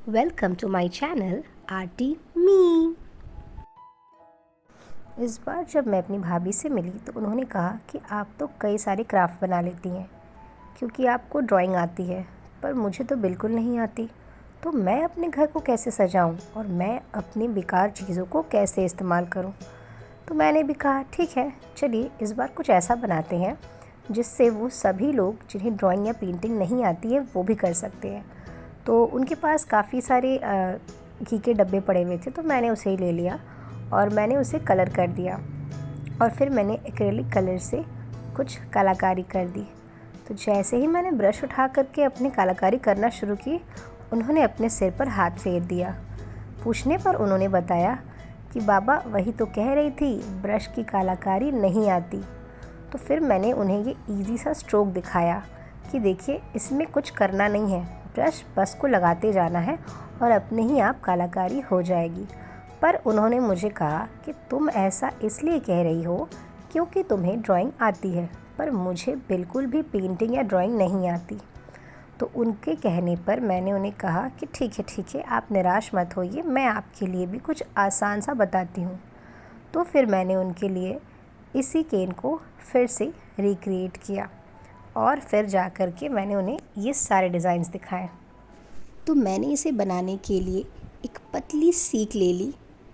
Welcome to my channel Arty Me. इस बार जब मैं अपनी भाभी से मिली तो उन्होंने कहा कि आप तो कई सारे क्राफ्ट बना लेती हैं क्योंकि आपको ड्राइंग आती है, पर मुझे तो बिल्कुल नहीं आती। तो मैं अपने घर को कैसे सजाऊं और मैं अपनी बेकार चीज़ों को कैसे इस्तेमाल करूं। तो मैंने भी कहा ठीक है, चलिए इस बार कुछ ऐसा बनाते हैं जिससे वो सभी लोग जिन्हें ड्राइंग या पेंटिंग नहीं आती है वो भी कर सकते हैं। तो उनके पास काफ़ी सारे घी के डब्बे पड़े हुए थे, तो मैंने उसे ही ले लिया और मैंने उसे कलर कर दिया और फिर मैंने एक्रेलिक कलर से कुछ कलाकारी कर दी। तो जैसे ही मैंने ब्रश उठा करके अपनी कलाकारी करना शुरू की, उन्होंने अपने सिर पर हाथ फेर दिया। पूछने पर उन्होंने बताया कि बाबा वही तो कह रही थी, ब्रश की कलाकारी नहीं आती। तो फिर मैंने उन्हें ये इजी सा स्ट्रोक दिखाया कि देखिए इसमें कुछ करना नहीं है, ब्रश बस को लगाते जाना है और अपने ही आप कलाकारी हो जाएगी। पर उन्होंने मुझे कहा कि तुम ऐसा इसलिए कह रही हो क्योंकि तुम्हें ड्राइंग आती है, पर मुझे बिल्कुल भी पेंटिंग या ड्राइंग नहीं आती। तो उनके कहने पर मैंने उन्हें कहा कि ठीक है, आप निराश मत होइए, मैं आपके लिए भी कुछ आसान सा बताती हूँ। तो फिर मैंने उनके लिए इसी केन को फिर से रिक्रिएट किया और फिर जा कर के मैंने उन्हें ये सारे डिज़ाइंस दिखाए। तो मैंने इसे बनाने के लिए एक पतली सीक ले ली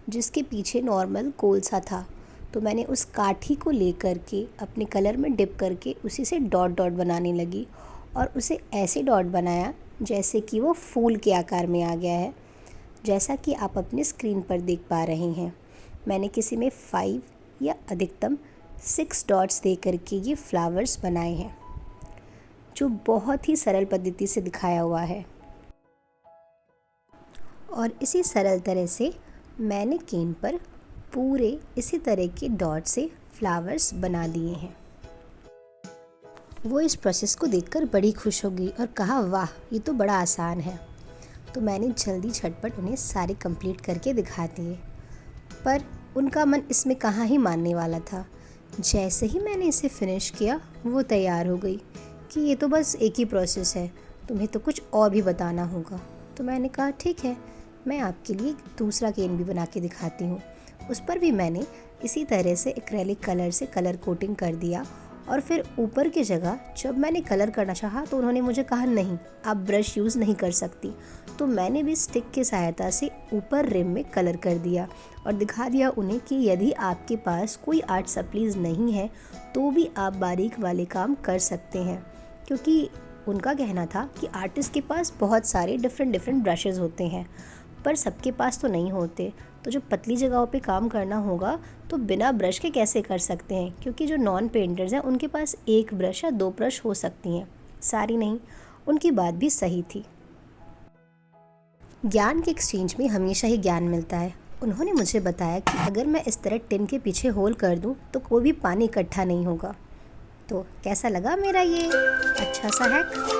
जिसके पीछे नॉर्मल कोल सा था। तो मैंने उस काठी को ले कर के अपने कलर में डिप करके उसी से डॉट डॉट बनाने लगी और उसे ऐसे डॉट बनाया जैसे कि वो फूल के आकार में आ गया है, जैसा कि आप अपने स्क्रीन पर देख पा रहे हैं। मैंने किसी में 5 या अधिकतम 6 डॉट्स दे करके ये फ्लावर्स बनाए हैं, जो बहुत ही सरल पद्धति से दिखाया हुआ है। और इसी सरल तरह से मैंने केन पर पूरे इसी तरह के डॉट से फ्लावर्स बना दिए हैं। वो इस प्रोसेस को देखकर बड़ी खुश हो गई और कहा वाह, ये तो बड़ा आसान है। तो मैंने जल्दी झटपट उन्हें सारे कंप्लीट करके दिखा दिए, पर उनका मन इसमें कहाँ ही मानने वाला था। जैसे ही मैंने इसे फिनिश किया वो तैयार हो गई कि ये तो बस एक ही प्रोसेस है, तुम्हें तो कुछ और भी बताना होगा। तो मैंने कहा ठीक है, मैं आपके लिए दूसरा केन भी बना के दिखाती हूँ। उस पर भी मैंने इसी तरह से एक्रेलिक कलर से कलर कोटिंग कर दिया और फिर ऊपर की जगह जब मैंने कलर करना चाहा तो उन्होंने मुझे कहा नहीं, आप ब्रश यूज़ नहीं कर सकती। तो मैंने भी स्टिक की सहायता से ऊपर रिम में कलर कर दिया और दिखा दिया उन्हें कि यदि आपके पास कोई आर्ट सप्लीज नहीं है तो भी आप बारीक वाले काम कर सकते हैं, क्योंकि उनका कहना था कि आर्टिस्ट के पास बहुत सारे डिफरेंट ब्रशेज़ होते हैं पर सबके पास तो नहीं होते। तो जो पतली जगहों पे काम करना होगा तो बिना ब्रश के कैसे कर सकते हैं, क्योंकि जो नॉन पेंटर्स हैं उनके पास 1 ब्रश या 2 ब्रश हो सकती हैं, सारी नहीं। उनकी बात भी सही थी। ज्ञान के एक्सचेंज में हमेशा ही ज्ञान मिलता है। उन्होंने मुझे बताया कि अगर मैं इस तरह टिन के पीछे होल कर दूं तो कोई भी पानी इकट्ठा नहीं होगा। तो कैसा लगा मेरा ये अच्छा सा हैक?